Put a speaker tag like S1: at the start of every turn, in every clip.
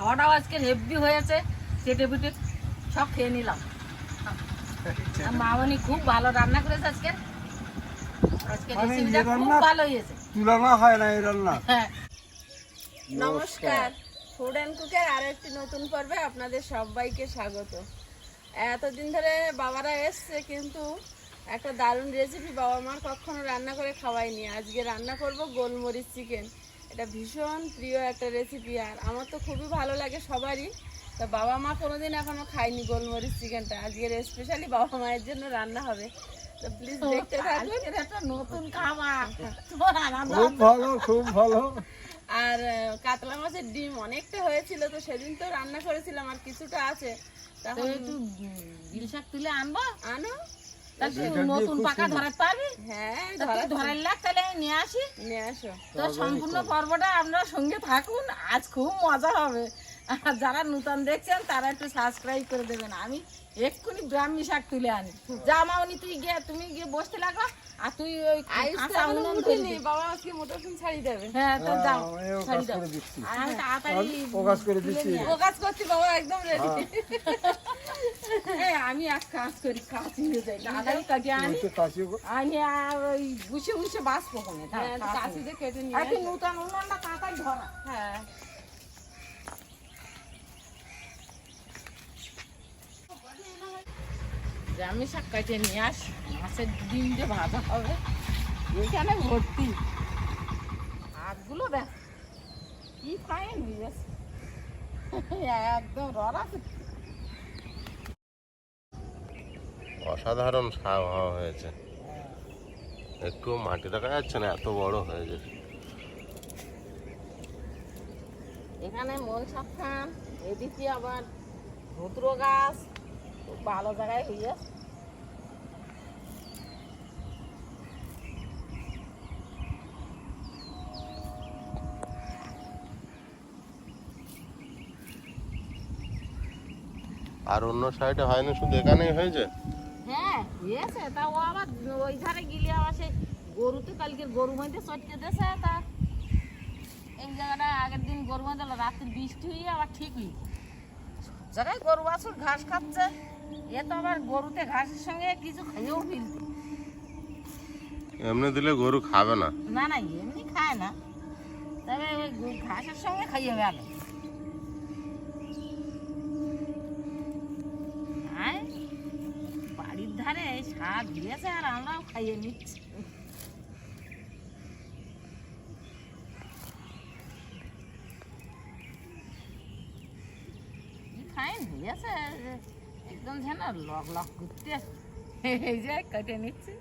S1: খাওয়াটাও আজকে হেভি হয়েছে, চেটে পিটে সব খেয়ে নিলাম। মামনি খুব ভালো রান্না করেছে আজকে, আজকে রেসিপিটা খুব ভালো হয়েছে,
S2: তুলনা হয় না এই রান্না।
S1: হ্যাঁ।
S3: নমস্কার, ফুড অ্যান্ড কুকের আরো একটি নতুন পর্বে আপনাদের সবাইকে স্বাগত। এতদিন ধরে বাবারা এসছে, কিন্তু একটা দারুণ রেসিপি বাবা মার কখনো রান্না করে খাওয়াইনি। আজকে রান্না করব গোলমরিচ চিকেন। এটা ভীষণ প্রিয় একটা রেসিপি, আর আমার তো খুবই ভালো লাগে সবারই। তা বাবা মা কোনোদিন এখনো খায়নি গোলমরিচ চিকেনটা, আজকের স্পেশালি বাবা মায়ের জন্য রান্না হবে। তো প্লিজ দেখতে থাকুন,
S1: এটা একটা নতুন খাবার,
S2: খুব ভালো, খুব ভালো।
S3: আর কাতলা মাছের ডিম অনেকটা হয়েছিল, তো সেদিন তো রান্না করেছিলাম, আর কিছুটা আছে।
S1: তাহলে একটু বিল শাক তুলে আনবো,
S3: আনো,
S1: তাহলে নতুন পাকা ধরাতে পারবি।
S3: হ্যাঁ
S1: ধরার লাগ, তাহলে নিয়ে আসি।
S3: নিয়ে আসো।
S1: তো সম্পূর্ণ পর্বটা আপনার সঙ্গে থাকুন, আজ খুব মজা হবে। আর যারা নতুন দেখছেন তারা একটু সাবস্ক্রাইব করে দেবেন। আমি এক্ষুনি ব্রাহ্মী শাক তুলে আনি। যা মামনি, তুমি গিয়ে বসতে লাগো, আর তুই ওই কাঁচা উনুন করে দে।
S3: বাবা আজকে মোটরসাইকেল ছাড়ি দেবে।
S1: হ্যাঁ, তো যাও
S2: আমিও
S1: ছাড়ি
S2: কাজ
S1: দাও।
S2: করে দিচ্ছি।
S1: আর আমি তাড়াতাড়ি
S2: প্রকাশ করে দিচ্ছি।
S3: ও কাজ করছি, বাবা একদম রেডি।
S1: আমি এক কাজ করি, কাজ নিয়ে যাই, তাড়াতাড়ি কাটিয়ে আনি। আমি আর ওই বুঝে বুঝে বাঁচবো কোনে।
S3: কাশি দিয়ে কেটে নিয়ে
S1: আর কি নতুন উনুনটা তাড়াতাড়ি ধরা।
S3: হ্যাঁ,
S1: ব্রাহ্মী শাক কাটিয়ে নিয়ে আস, মাছের ডিম দিয়ে ভাজা হবে, এখানে ভর্তি। হাতগুলো দেখ কি ফাইন হয়ে গেছে, একদম রড়া।
S4: অসাধারণ শাক হয়েছে, একটু মাটি দেখা যাচ্ছে না, এত বড় হয়ে গেছে।
S1: এখানে মন সাবধান, এদিকে আবার ধুত্র গাছ, খুব ভালো জায়গায় হয়ে।
S4: আর অন্য সাইডে হয়নি, শুধু এখানেই হয়েছে।
S1: হ্যাঁ হয়েছে, তা ও আবার ওই ধারে গিলে আবার সেই গরুতে কালকে গরু মধ্যে চটকে দিয়েছে। তা এই জায়গাটা আগের দিন গরু মধ্যে রাত্রে বৃষ্টি হয়ে আবার ঠিক হই জায়গায় গরু বাছুর ঘাস খাচ্ছে। এ তো আবার গরুতে ঘাসের সঙ্গে কিছু খাইয়েও ফেলতে।
S4: এমনি দিলে গরু খাবে না।
S1: না না, এমনি খায় না, তবে ওই ঘাসের সঙ্গে খাইয়ে গেল। বাড়ির ধারে শাক দিয়েছে, আর আমরাও খাইয়ে নিচ্ছি। ফাইন হয়েছে, একদম যেন লক লক করতে। এই যে কেটে নিচ্ছি।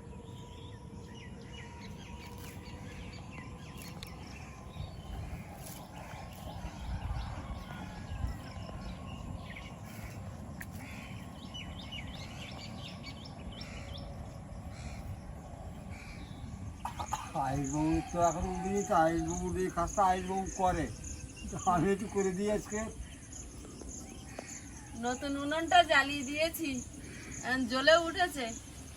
S2: আইসবাবু তো এখন দিয়েছে, আইসবাবু দিয়ে কাজটা আইসবাবু করে, আমি একটু করে দিই আজকে।
S3: নতুন উনুনটা জ্বালিয়ে দিয়েছি, জ্বলে উঠেছে।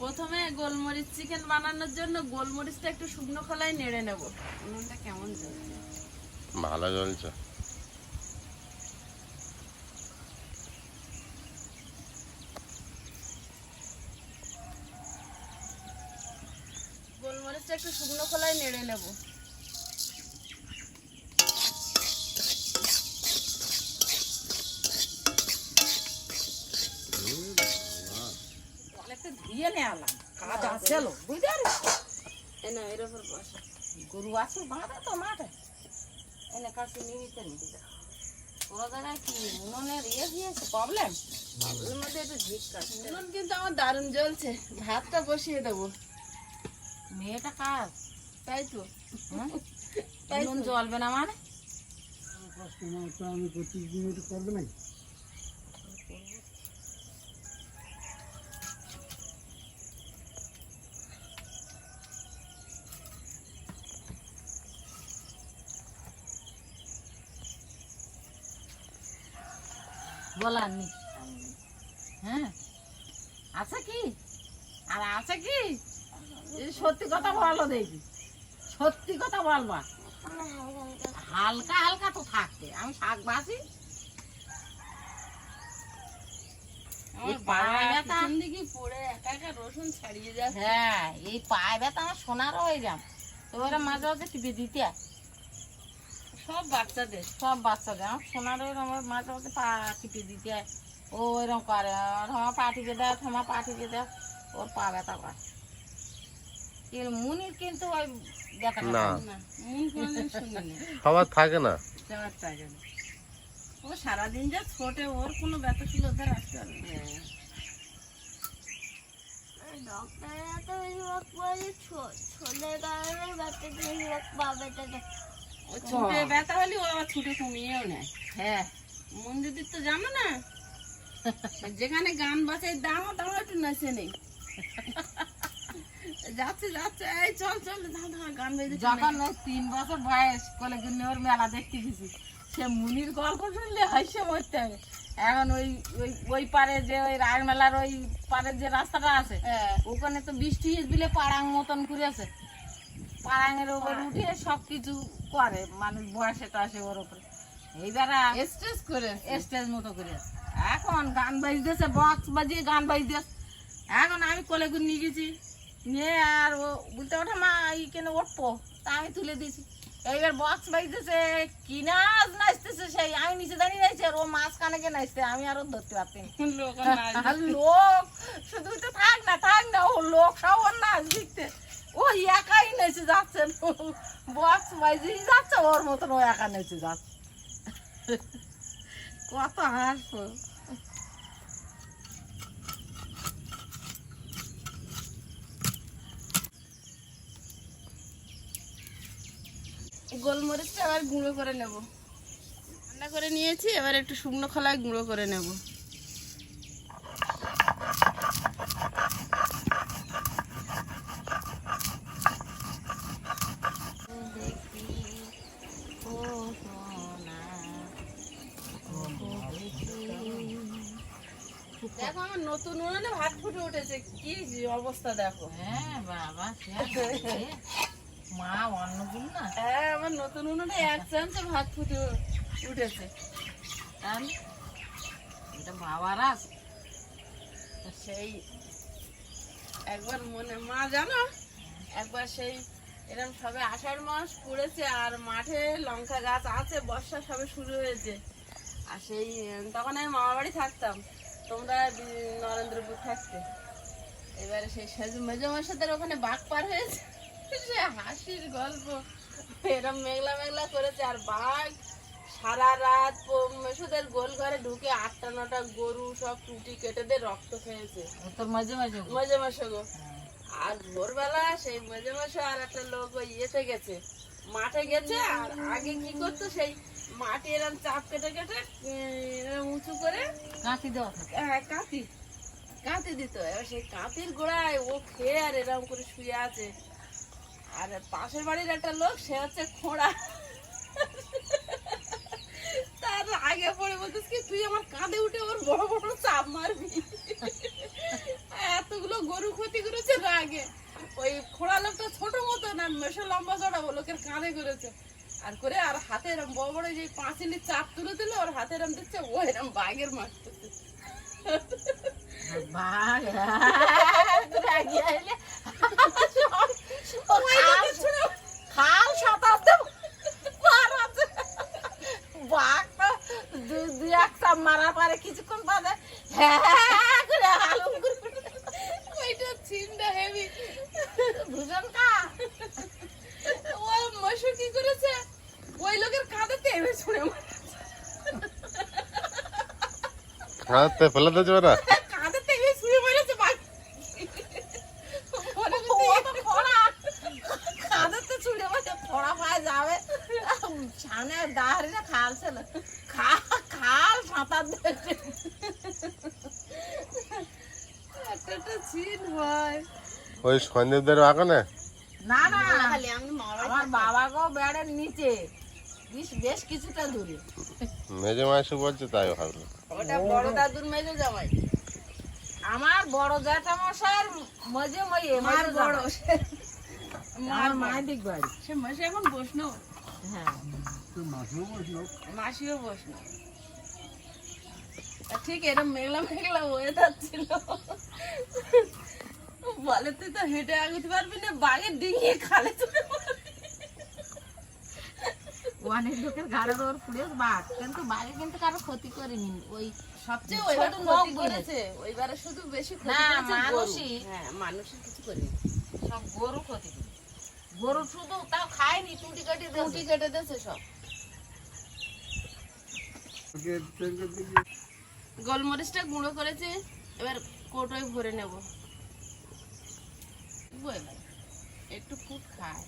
S3: প্রথমে গোলমরিচ চিকেন বানানোর জন্য গোলমরিচটা একটু শুকনো খোলায় নেড়ে নেব। উনুনটা কেমন জ্বলছে?
S4: ভালো জ্বলছে।
S3: গোলমরিচটা একটু শুকনো খোলায় নেড়ে নেব।
S1: একটু ধুয়ে নেওয়ালাম, কাজ আছে বুঝতে পারিস।
S3: না, এর উপর বসা।
S1: গরু আছে বাঁধে তো মাঠে, এনে কাছে নিতে নিতে যা। কোনো জায়গায় কি উনুনের দিয়েছে প্রবলেম,
S3: এর মধ্যে একটু ঝিক কাটছে। উনুন কিন্তু আমার দারুণ জ্বলছে। ভাতটা বসিয়ে দেবো।
S1: মেয়েটা কাজ
S3: তাই তো,
S1: তাই নুন জ্বলবে না মানে।
S2: কাস্টমারটা আমি 25 দিন একটু করবে না।
S1: বলার নেই। হ্যাঁ আছে কি, আর আছে কি, সত্যি কথা বলো দেখি, সত্যি কথা বলবা। হালকা হালকা তো থাকতে, আমি শাক বাসি
S3: আমার
S1: পায়ে
S3: বাবা
S1: ব্যথা।
S3: পিছন দিকে পড়ে একা একা রসুন ছাড়িয়ে যাচ্ছে।
S1: হ্যাঁ, এই পায়ে ব্যথা আমার সোনারও হয়ে যাম। তো ওরা মাঝে মাঝে টিপে দিতে হয়।
S3: সব বাচ্চাদের
S1: সব বাচ্চাদের আমার সোনারও আমার মাঝে মাঝে পা টিপে দিতে হয়। ও এরকম করে, আর আমার পা টিপে দেয়, আমার পা টিপে দেয়, ওর পা ব্যথা করে। কিন্তু মুনির কিন্তু ওই ব্যথা
S4: না।
S3: না মন কোনোদিন শুনিনি।
S4: সবার থাকে না।
S3: যাওয়ার থাকে না। ও সারাদিন যা ছোটে, ওর কোনো ব্যথা ছিল ওদের আসতে পারবে না।
S5: ডক্টররা তো বেশিরভাগ বলে ছোলের কারণে বাচ্চাদের বেশিরভাগ পা ব্যথাটা।
S3: ও ছুটে ব্যথা হলে ও আবার ছুটে কমিয়েও নেয়।
S1: হ্যাঁ,
S3: মন্দির তো জানো না, যেখানে গান বাজাই দাও দাও একটু নাচে নেই। যাচ্ছে যাচ্ছে, এই চল চল দাও দাও গান বাজে।
S1: যখন ওই 3 বছর বয়স কোলে কিনে ওর মেলা দেখতে গেছি, সে মুনির গল্প শুনলে হাসে মরতে হবে। এখন ওই ওই ওই পারে যে ওই রায়ের মেলার ওই পারের যে রাস্তাটা আছে, ওখানে তো বৃষ্টি দিলে পাড়াং মতন করেছে। পাড়াঙের উপর উঠে সব কিছু করে, মানুষ বয়সে টয়সে ওর উপরে এইবার
S3: স্ট্রেস করে
S1: স্টেজ মতো করে আছে। এখন গান বাজতেছে, বক্স বাজিয়ে গান বাজতেছে। এখন আমি কোলে করে নিয়ে গেছি, নিয়ে আর ও বলতে ওঠা মা এইখানে উঠবো, তা আমি তুলে দিয়েছি। এইবার বক্স বাজতেছে, কি নাচ নাচতেছে সেই, আমি নিচে দাঁড়িয়ে নাচছি আর ও মাঝখানে গিয়ে নাচতে, আমি আরো ধরতে পারছি না।
S3: লোক
S1: আর লোক শুধু তো থাক না ও লোক সব ওর নাচ দেখতে, ও একাই নেচে যাচ্ছে, বক্স বাজিয়ে যাচ্ছে ওর মতন, ও একা নেচে যাচ্ছে। কত হাসবো।
S3: গোলমরিচটা আবার গুঁড়ো করে নেব। ঠান্ডা করে নিয়েছি, এবার একটু শুকনো খোলায় গুঁড়ো করে নেব। দেখো আমার নতুন উনুনে ভাত ফুটে উঠেছে, কি অবস্থা দেখো।
S1: হ্যাঁ বাবা, সে আর বলছে, মা অন্নপূর্ণা
S3: হ্যাঁ, আমার নতুন উনুনে 1 চামচে ভাত ফুটে উঠেছে।
S1: তাহলে এটা বাবার আছে।
S3: সেই একবার মনে মা জানো, একবার সেই এরকম সবে আষাঢ় মাস পড়েছে আর মাঠে লঙ্কা গাছ আছে, বর্ষা সবে শুরু হয়েছে। আর সেই তখন আমি মামা বাড়ি থাকতাম, তোমরা নরেন্দ্রপুর থাকতে। এবারে সেই মেজমাসাদের ওখানে বাঘ পার হয়েছে, সে হাসির গল্প। এরকম মেঘলা মেঘলা করেছে আর বাঘ সারা রাত মেসোদের গোল ঘরে ঢুকে 8টা-9টা গরু সব টুটি কেটে দিয়ে রক্ত খেয়েছে
S1: ও তোর মাঝে মাঝে
S3: মেজে মাসে গো। আর ভোরবেলা সেই মেজে মাসে আর একটা লোক ওই ইয়েতে গেছে, মাঠে গেছে। আর আগে কি করতো, সেই মাটি এরকম চাপ কেটে কেটে এরকম উঁচু করে
S1: কাঁচি দেওয়া থাকে।
S3: হ্যাঁ কাঁতি দিত। এবার সেই কাঁতির গোড়ায় ও খেয়ে আর এরকম করে শুয়ে আছে। আর পাশের বাড়ির একটা লোক, সে হচ্ছে খোঁড়া, তার আগে পড়ে বলতিস কি তুই আমার কাঁধে উঠে ওর বড় বড় চাপ মারবি। এতগুলো গরু ক্ষতি করেছে রাগে। ওই খোঁড়া লোকটা ছোট মতো না, মেশো লম্বা চড়া, লোকের কাঁধে করেছে। আর করে আর হাতে এরম বড় বড় যে 5 চাপ তুলে দিল, ওর হাতে এরম দিচ্ছে, ও এরম বাঘের মারতেছে।
S1: বাঘ খাল সাঁতার দেব বাঘ তো দুই এক চাপ মারার পরে কিছুক্ষণ বাদে হ্যাঁ করে হালুম করে
S3: ওইটা চিন্তা হেভি।
S1: দুজন কা
S3: ও মশু কি করেছে, ওই লোকের কাঁধে টেনে ছুঁড়ে মারছে।
S4: হাতে ফেলে দিতে পারে না।
S3: কাঁধে টেনে ছুঁড়ে মারেছে বাঘ।
S1: ছুড়ে মারছে, ফোড়া পায়ে যাবে সামনে দাঁড়িয়ে খাল ছিল, খাল সাঁতার দিয়েছে।
S3: একটা চিন হয়।
S4: ওই সন্দীপদের বাগানে
S1: না না,
S3: খালি আমি মারা
S1: আমার বাবাকেও বেড়ের নিচে বেশ কিছুটা দূরে।
S4: মেজে মাসে বলছে তাই ভাবলো।
S3: ওটা বড় দাদুর মেজো জামাই।
S1: আমার বড় জ্যাঠামশাইয়ের মজে মজে
S3: মার বড়
S1: আমার মায়ের দিক বাড়ি।
S3: সে মাসি এখন বসনো,
S1: হ্যাঁ
S2: তুই মাসেও বসলো।
S3: মাসিও বসনো। ঠিক এরকম মেঘলা মেঘলা ওয়েদার ছিল, বলে তুই তো হেঁটে আগুতে পারবি না, বাঘের ডিঙিয়ে খালে চলে
S1: অনেক লোকের ঘাড়ের ওর পুড়ে বাঘ, কিন্তু বাঘে কিন্তু কারো ক্ষতি করেনি। ওই
S3: সবচেয়ে ওইবার
S1: ছোট
S3: ক্ষতি
S1: বলেছে।
S3: করেছে, ওইবারে শুধু বেশি ক্ষতি
S1: না,
S3: করেছে গরু।
S1: মানুষই।
S3: হ্যাঁ, মানুষের কিছু করেনি।
S1: সব গরু ক্ষতি করে। গরু শুধু তাও খায়নি, টুটি কাটি
S3: টুটি কেটে দিয়েছে সব। গোলমরিচটা গুঁড়ো করেছে, এবার কৌটোয় ভরে নেব। একটু ফুট খায়।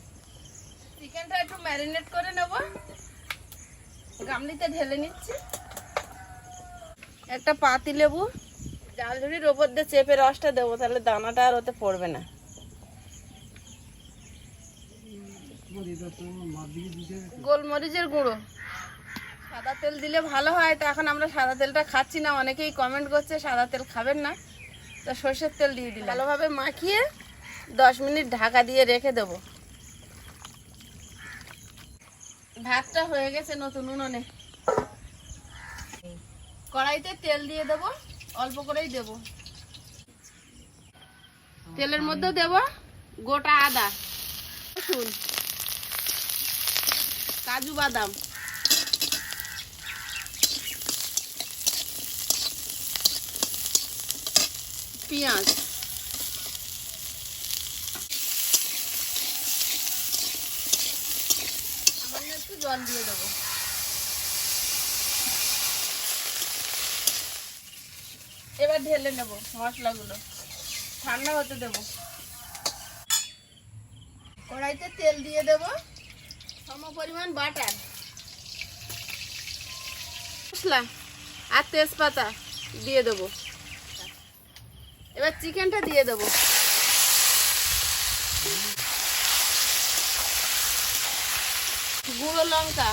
S3: চিকেনটা একটু ম্যারিনেট করে নেব, গামলিতে ঢেলে নিচ্ছি। একটা পাতি লেবু জাল ঝুড়ির ওপর দিয়ে চেপে রসটা দেবো, তাহলে দানাটা আর ওতে পড়বে না। গোলমরিচের গুঁড়ো, সাদা তেল দিলে ভালো হয়, তো এখন আমরা সাদা তেলটা খাচ্ছি না, অনেকেই কমেন্ট করছে সাদা তেল খাবেন না, তো সর্ষের তেল দিয়ে দিলাম। ভালোভাবে মাখিয়ে 10 মিনিট ঢাকা দিয়ে রেখে দেবো। ভাতটা হয়ে গেছে নতুন উনুনে। কড়াইতে তেল দিয়ে দেবো, অল্প করেই দেব। তেলের মধ্যে দেব গোটা আদা, রসুন, কাজু বাদাম, পেঁয়াজ, সামান্য একটু জল দিয়ে দেবো। এবার ঢেলে নেব মশলাগুলো, ঠান্ডা হতে দেব। কড়াইতে তেল দিয়ে দেব, সম পরিমাণ বাটার, মশলা আর তেজপাতা দিয়ে দেবো। এবার চিকেনটা দিয়ে দেবো। গুঁড়ো লঙ্কা,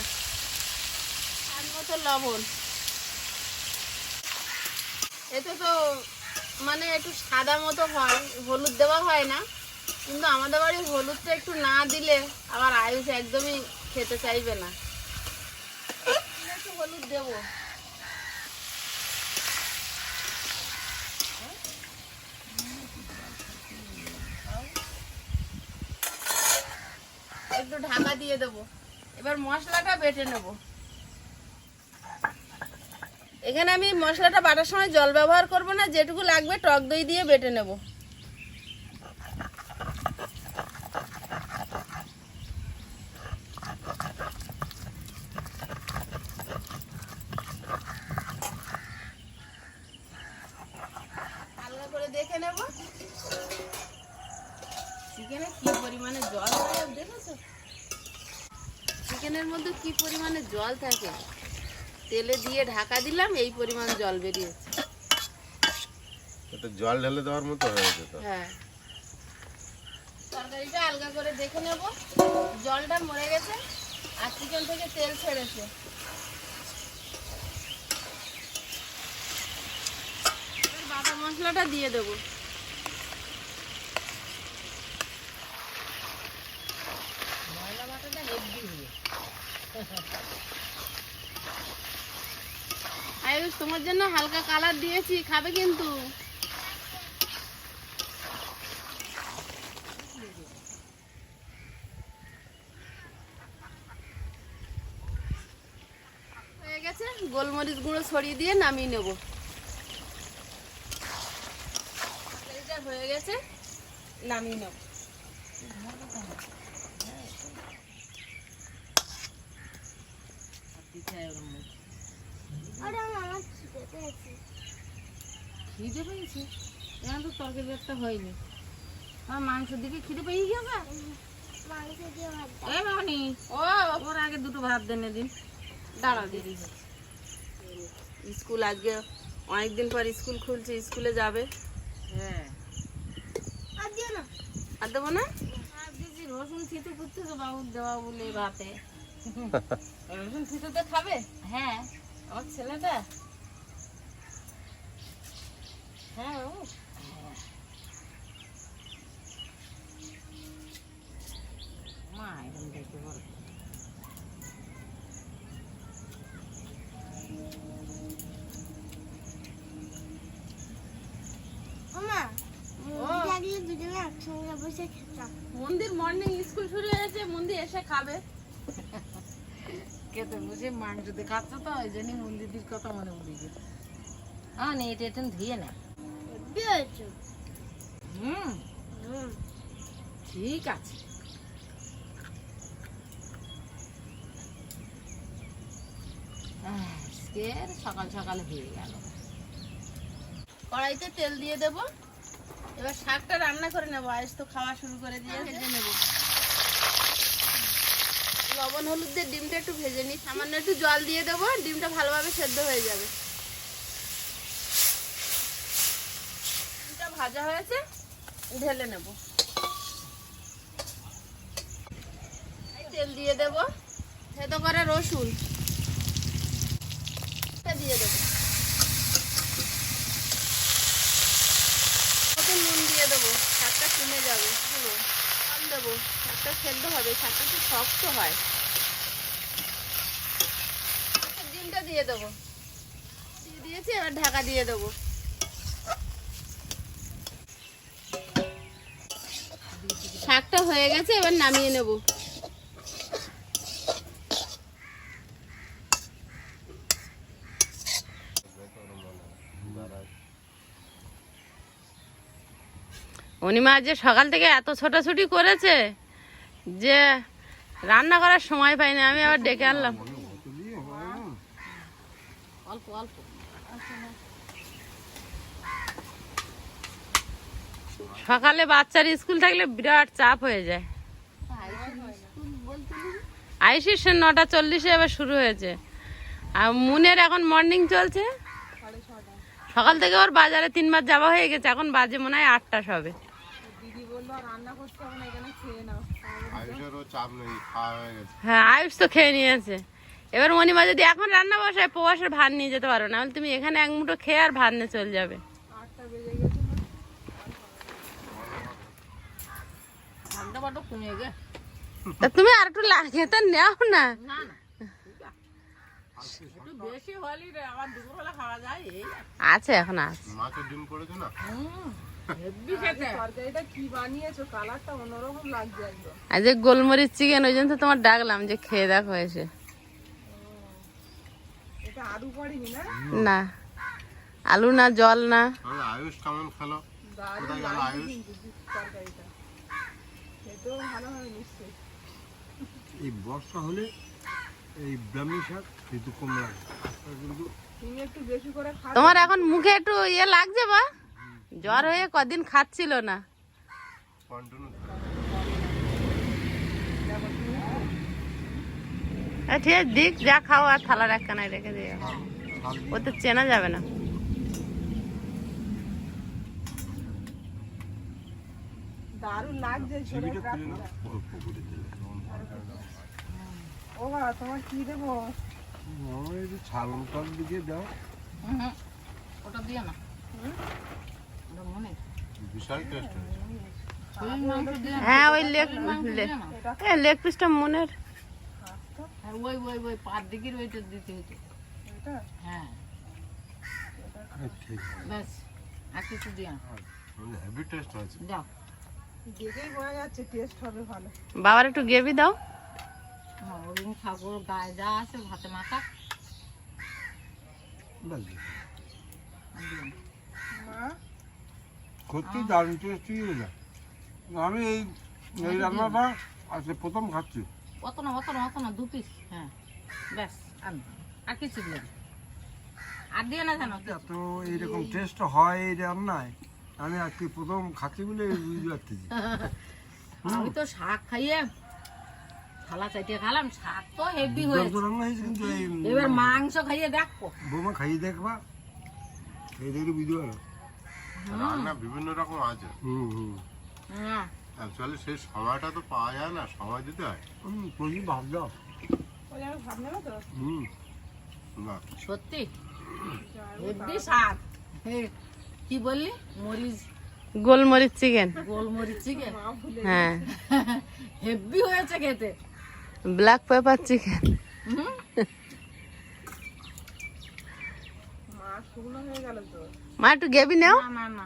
S3: আর মতো লবণ। এতে তো মানে একটু সাদা মতো হয়, হলুদ দেওয়া হয় না, কিন্তু আমাদের বাড়ি হলুদটা একটু না দিলে আবার আয়ুষ একদমই খেতে চাইবে না। একটু হলুদ দেবো। একটু ঢাকা দিয়ে দেবো। এবার মশলাটা বেটে নেব। এখানে আমি মশলাটা বাটার সময় জল ব্যবহার করব না, যেটুকু লাগবে টক দই দিয়ে বেটে নেব। হালকা করে দেখে নেব চিকেনে কি পরিমাণে জল থাকে, দেখেছো চিকেনের মধ্যে কি পরিমাণে জল থাকে। তেলে দিয়ে ঢাকা দিলাম, এই পরিমাণ জল বেরিয়েছে।
S4: এটা জল ঢেলে দেওয়ার মতো হয়েছে তো।
S3: হ্যাঁ, তরকারিটা আলগা করে দেখে নেব, জলটা মরে গেছে আর চিকেন থেকে তেল ছেড়েছে। এবার বাটা মশলাটা দিয়ে দেবো।
S1: ময়লা বাটাটা হেভি হয়ে
S3: আয়ুষ, তোমার জন্য হালকা কালার দিয়েছি, খাবে কিন্তু। হয়ে গেছে, গোলমরিচ গুঁড়ো ছড়িয়ে দিয়ে নামিয়ে নেব। এটা হয়ে গেছে, নামিয়ে নেব।
S5: আরে আমার খিদে পেয়েছে।
S1: খিদে পেয়েছে, এখন তো তরকারি একটা হয়নি। আমার মাংসের দিকে খিদে পেয়ে যাবে।
S5: মাংস দিয়ে ভাত দাও।
S1: এ মামনি, ও ওর আগে দুটো ভাত দেনে দিন।
S3: দাঁড়া দিদি, স্কুল আজকে অনেকদিন পর স্কুল খুলছে, স্কুলে যাবে।
S1: হ্যাঁ,
S5: আর দিও না।
S3: আর দেবো না?
S1: আর দিদি রসুন থিতু করছে তো বাবু দেওয়া বলে ভাতে।
S3: রসুন থিতুতে খাবে
S1: হ্যাঁ,
S3: আমার ছেলেটা?
S1: হ্যাঁ বাবু। মা এরকম দেখতে বড়
S5: থাকলে দুজনে একসঙ্গে বসে খেতাম।
S3: মন্দির মর্নিং স্কুল শুরু হয়েছে, মন্দির এসে খাবে।
S1: খেতে বসে মাংস দিয়ে খাচ্ছে তো ওই জন্যই মন্দিরদের কথা মনে পড়ে গেছে। হ্যাঁ নে এটা এটা ধুয়ে না।
S5: হেব্বি হয়েছে।
S1: হুম
S5: হুম।
S1: ঠিক আছে। আজকের সকাল সকাল হয়ে গেল।
S3: কড়াইতে তেল দিয়ে দেবো, এবার শাকটা রান্না করে নেবো। আজ তো খাওয়া শুরু করে দিয়ে ভেজে নেবো। লবণ হলুদ দিয়ে ডিমটা একটু ভেজে নিই, সামান্য একটু জল দিয়ে দেবো, ডিমটা ভালোভাবে সেদ্ধ হয়ে যাবে। ডিমটা ভাজা হয়েছে, ঢেলে নেব। তেল দিয়ে দেবো, সেদ্ধ করা রসুন দিয়ে দেবো, নুন দিয়ে দেবো, শাকটা কমে যাবে। জল দেবো, শাকটা সেদ্ধ হবে, শাকটা একটু শক্ত হয়। ডিমটা দিয়ে দেবো, দিয়ে দিয়েছি, এবার ঢাকা দিয়ে দেবো। শাকটা হয়ে গেছে, এবার নামিয়ে নেব। অনিমা যে সকাল থেকে এত ছোটাছুটি করেছে যে রান্না করার সময় পাইনি, আমি আবার ডেকে আনলাম।
S1: অল্প অল্প
S3: সকালে বাচ্চার স্কুল থাকলে বিরাট চাপ হয়ে যায়। আইসির 9:40 এবার শুরু হয়েছে, আর মুনের এখন মর্নিং চলছে। সকাল থেকে ওর বাজারে 3 বার যাওয়া হয়ে গেছে, এখন বাজে মনে হয় 8টা সবে।
S4: আয়ুষেরও চাপ নেই, খাওয়া হয়ে গেছে।
S3: হ্যাঁ, আয়ুষ তো খেয়ে নিয়েছে। এবার মনিমা যদি এখন রান্না বসায়, প্রবাসের ভাত নিয়ে যেতে পারো, না তুমি এখানে এক মুঠো খেয়ে আর ভাত নিয়ে চলে যাবে।
S1: ঠান্ডা বড্ড কমে গে।
S3: তা তুমি আর একটু খেতে নেও না।
S1: না না একটু বেশি হলি রে, আবার দুপুরবেলা খাওয়া যায়। এই
S3: আছে, এখন আছে।
S4: মাছের ডিম করেছে না,
S1: হেব্বি খেতে।
S3: আজ যে গোলমরিচ চিকেন, ওই জন্য তো তোমার ডাকলাম যে খেয়ে দেখো এসে। না আলু না, জল না।
S4: তবে আয়ুষ কেমন খেলো, কোথায় গেল আয়ুষ?
S2: এই বর্ষা হলে এই ব্রাহ্মী শাক কিন্তু কম লাগে, কিন্তু
S3: তোমার এখন মুখে একটু ইয়ে লাগছে বা জ্বর হয়ে কদিন খাচ্ছিল না।
S4: কন্টিনিউ
S3: ঠিক আছে, দিক যা খাও, আর থালার একখানায় রেখে দিয়ে ওতে চেনা যাবে না।
S6: দারুণ লাগছে।
S2: ছিবিটা খুলে নাও, অল্প করে দিলে
S6: ও বাবা, তোমার কি দেবো?
S2: আমার একটু ছাগল তল দিকে দাও।
S1: ওটা দিয়ে না, ওটা মনে
S4: বিশাল টেস্ট হয়েছে।
S1: ওই মাংস দিয়ে না।
S3: হ্যাঁ, ওই লেগ পিসটা মনের।
S1: আর ওই ওই ওই পার দিকের ওইটা দিতে হতো।
S6: এটা
S1: হ্যাঁ
S2: ঠিক
S1: ব্যাস, আর কিছু দিয়ে না।
S4: হেভি টেস্ট হয়েছে।
S1: দাও
S6: দেখেই বোঝা যাচ্ছে টেস্ট হবে ভালো।
S3: বাবার একটু গ্রেভি দাও।
S1: হ্যাঁ, ওরকম খাবো, গায়ে যা আছে ভাতে মাখা।
S2: ব্যাস।
S1: আর দিও না।
S6: মা,
S2: সত্যি দারুণ টেস্টি হয়ে আমি এই রান্নাটা আজকে প্রথম খাচ্ছি।
S1: অত না অত না অত না, 2 পিস। হ্যাঁ ব্যাস, আর কিছু দিয়ে না। আর দিয়ে না জানো
S2: এত এইরকম টেস্ট হয় এই রান্নায়, আমি আজকে প্রথম খাচ্ছি বলে বুঝতে পারতেছি।
S1: আমি তো শাক খাইয়ে থালা চাইতে খেলাম, শাক তো হেভি হয়েছে।
S2: দুর্দান্ত রান্না হয়েছে, কিন্তু এই
S1: এবার মাংস খাইয়ে দেখো।
S2: বৌমা খাইয়ে দেখবা, খেয়ে দেখলে বুঝতে পারো।
S4: রান্না বিভিন্ন রকম আছে,
S1: হ্যাঁ
S4: অ্যাকচুয়ালি সেই সময়টা তো পাওয়া যায় না, সময় দিতে হয়।
S2: প্রচুর ভাব দাও।
S6: ওই আমি ভাব নেবো তো।
S4: না
S1: সত্যি হেভি স্বাদ। কি বললি? মরিচ,
S3: গোলমরিচ চিকেন।
S1: গোলমরিচ চিকেন।
S3: হ্যাঁ,
S1: হেভি হয়েছে খেতে।
S3: Black pepper chicken.
S6: মা শুকনো হয়ে গেল তো।
S3: মা একটু গ্রেভি নাও।
S1: না না না,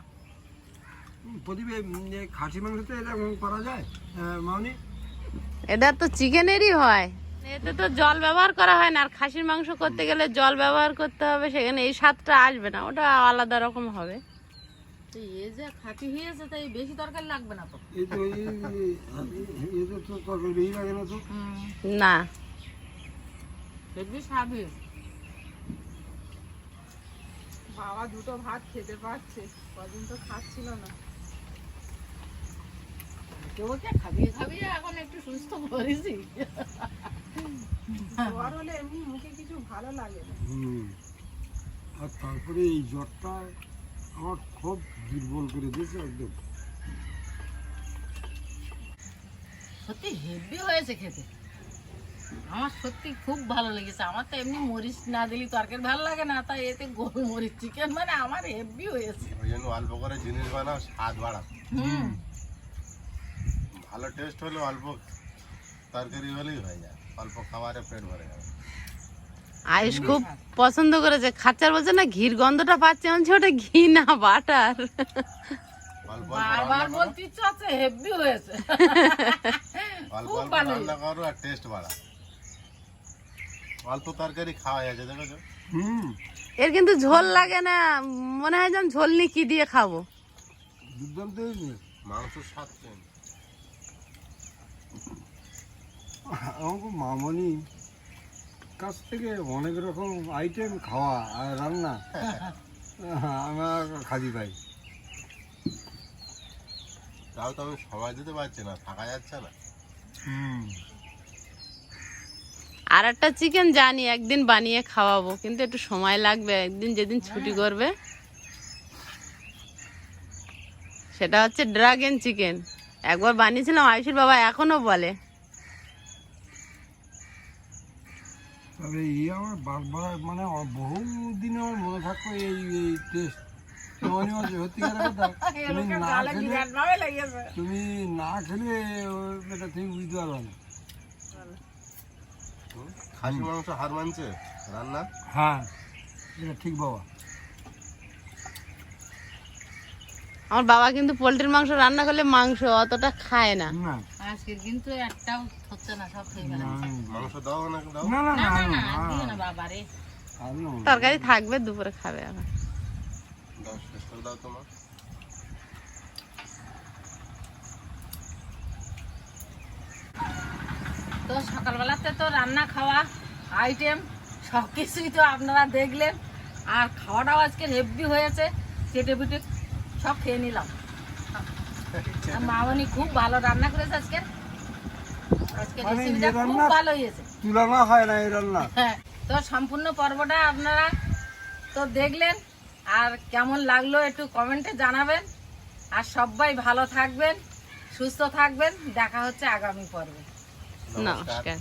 S2: প্রদীপে খাসি মাংস তো এরকম করা যায় মামনি?
S3: এটা তো চিকেনেরই হয়, এতে তো জল ব্যবহার করা হয় না। আর খাসির মাংস করতে গেলে জল ব্যবহার করতে হবে, সেখানে এই স্বাদটা আসবে না, ওটা আলাদা রকম হবে।
S1: তো এ যে খাঁটি হয়েছে তাই বেশি তরকারি লাগবে না তো।
S2: এই তো এতে তো তরকারি বেশি লাগে না তো।
S3: না,
S1: হেবি স্বাদ হয়েছে।
S6: বাবা দুটো ভাত খেতে পারছে, কদিন তো খাচ্ছিল না।
S1: তোকে খাবিয়ে খাবিয়ে এখন একটু সুস্থ করেছি।
S6: জ্বর হলে এমনি মুখে কিছু ভালো লাগে না।
S2: আর তারপরে এই জ্বরটা আমার খুব দুর্বল করে দিয়েছে একদম।
S1: সত্যি হেভি হয়েছে খেতে, আমার সত্যি খুব ভালো লেগেছে। আমার তো এমনি মরিচ না দিলে তরকারি ভালো লাগে না, তাই এতে গরু মরিচ চিকেন মানে আমার হেভি হয়েছে।
S4: ওই জন্য অল্প করে জিনিস বানাও, স্বাদ বাড়াও। ভালো টেস্ট হলে অল্প তরকারি হলেই হয়ে যায়, অল্প খাবারে পেট ভরে যাবে।
S3: আয়ুষ খুব পছন্দ করেছে, খাচ্চার বলছে না ঘির গন্ধটা পাচ্ছে, আমি বলছি ওটা ঘি না বাটার।
S4: অল্প
S1: বারবার বলতে ইচ্ছা আছে, হেভি হয়েছে।
S4: অল্প
S1: খুব
S4: অল্প
S1: ভালো
S4: রান্না করো আর টেস্ট বাড়াও। অল্প তরকারি খাওয়া যাচ্ছে, দেখেছো?
S3: এর কিন্তু ঝোল লাগে না, মনে হয় যেন ঝোল নিয়ে কি দিয়ে খাবো।
S2: দুর্দান্ত হয়েছে।
S4: মাংসের স্বাদ চেঞ্জ।
S2: আমাকে মামনি কাছ থেকে অনেক রকম আইটেম খাওয়া আর রান্না আমার খাদি পাই।
S4: তাও তো আমি সময় দিতে পারছি না, থাকা যাচ্ছে না।
S3: আর একটা চিকেন জানি একদিন বানিয়ে খাওয়াবো, কিন্তু একটু সময় লাগবে, একদিন যেদিন ছুটি করবে। সেটা হচ্ছে ড্রাগন চিকেন। একবার বানিয়েছিলাম, আয়ুষের বাবা এখনো বলে।
S2: তবে আমার বারবার মানে বহু দিন আমার মনে থাকতো এই টেস্ট। সত্যিকারের কথা, তুমি না খেলে এটা তুমি বুঝতে পারবে না।
S4: খাসি মাংস হার মানছে রান্না।
S2: হ্যাঁ, এটা ঠিক বাবা।
S3: আমার বাবা কিন্তু পোল্ট্রির মাংস রান্না করলে মাংস অতটা খায় না।
S2: না
S1: আজকে কিন্তু একটাও হচ্ছে না, সব খেয়ে গেল।
S4: মাংস দাও না দাও।
S2: না না
S1: না
S2: না
S1: না না, দিও না বাবা রে।
S3: তরকারি থাকবে, দুপুরে খাবে আবার।
S4: দাও, শেষ করে দাও তোমার।
S1: তো সকালবেলাতে তো রান্না খাওয়া আইটেম সব কিছুই তো আপনারা দেখলেন, আর খাওয়াটাও আজকে হেভি হয়েছে, চেটে পিটে সব খেয়ে নিলাম। আর মামনি খুব ভালো রান্না করেছে আজকে, আজকে
S2: মানে
S1: রেসিপিটা
S2: এই
S1: খুব
S2: রান্না-
S1: ভালো হয়েছে।
S2: তুলনা হয় না এই রান্না।
S1: হ্যাঁ, তো সম্পূর্ণ পর্বটা আপনারা তো দেখলেন, আর কেমন লাগলো একটু কমেন্টে জানাবেন। আর সবাই ভালো থাকবেন, সুস্থ থাকবেন, দেখা হচ্ছে আগামী পর্বে।
S3: নমস্কার।